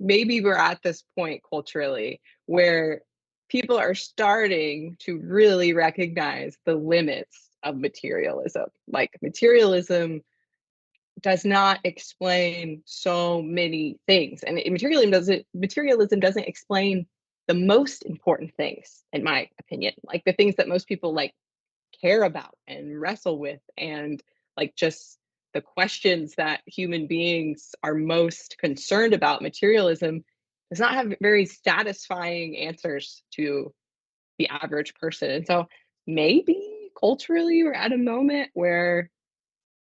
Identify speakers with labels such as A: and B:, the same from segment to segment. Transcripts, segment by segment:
A: maybe we're at this point culturally where people are starting to really recognize the limits of materialism. Like materialism does not explain so many things, and materialism doesn't explain the most important things, in my opinion, like the things that most people like care about and wrestle with, and like just the questions that human beings are most concerned about. Materialism does not have very satisfying answers to the average person. And so maybe culturally we're at a moment where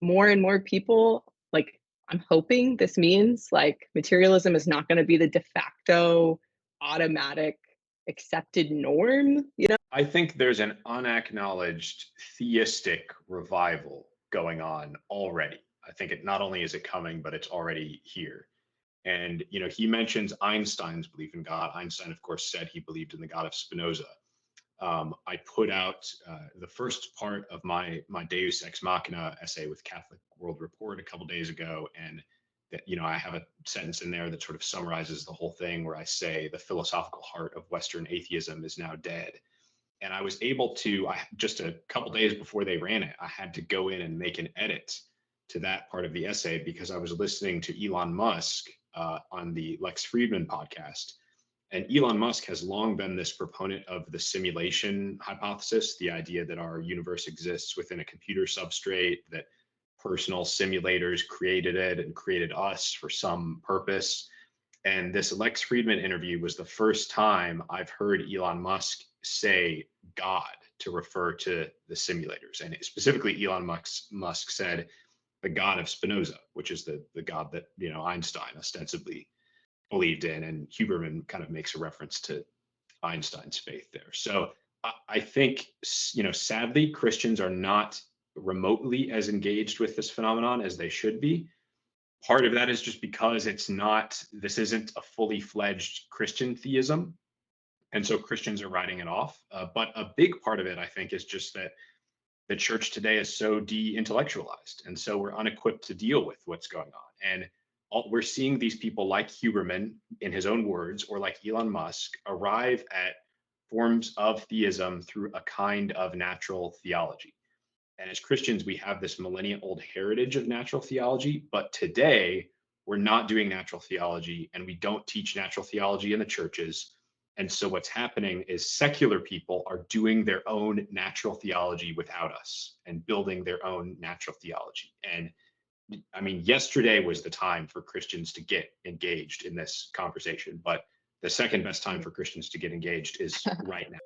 A: more and more people, like, I'm hoping this means like materialism is not going to be the de facto automatic accepted norm, you know?
B: I think there's an unacknowledged theistic revival going on already. I think it not only is it coming, but it's already here. And he mentions Einstein's belief in God. Einstein, of course, said he believed in the God of Spinoza. I put out the first part of my Deus Ex Machina essay with Catholic World Report a couple days ago, and that I have a sentence in there that sort of summarizes the whole thing, where I say the philosophical heart of Western atheism is now dead. And I was able to, just a couple days before they ran it, I had to go in and make an edit to that part of the essay because I was listening to Elon Musk on the Lex Friedman podcast. And Elon Musk has long been this proponent of the simulation hypothesis, the idea that our universe exists within a computer substrate, that personal simulators created it and created us for some purpose. And this Lex Friedman interview was the first time I've heard Elon Musk say God to refer to the simulators. And specifically, Elon Musk said the God of Spinoza, which is the God that Einstein ostensibly believed in, and Huberman kind of makes a reference to Einstein's faith there. So I think sadly Christians are not remotely as engaged with this phenomenon as they should be. Part of that is just because this isn't a fully fledged Christian theism, and so Christians are writing it off. But a big part of it, I think, is just that the church today is so de-intellectualized, and so we're unequipped to deal with what's going on. And we're seeing these people like Huberman, in his own words, or like Elon Musk, arrive at forms of theism through a kind of natural theology. And as Christians, we have this millennia old heritage of natural theology, but today we're not doing natural theology, and we don't teach natural theology in the churches. And so what's happening is secular people are doing their own natural theology without us and building their own natural theology. And I mean, yesterday was the time for Christians to get engaged in this conversation, but the second best time for Christians to get engaged is right now.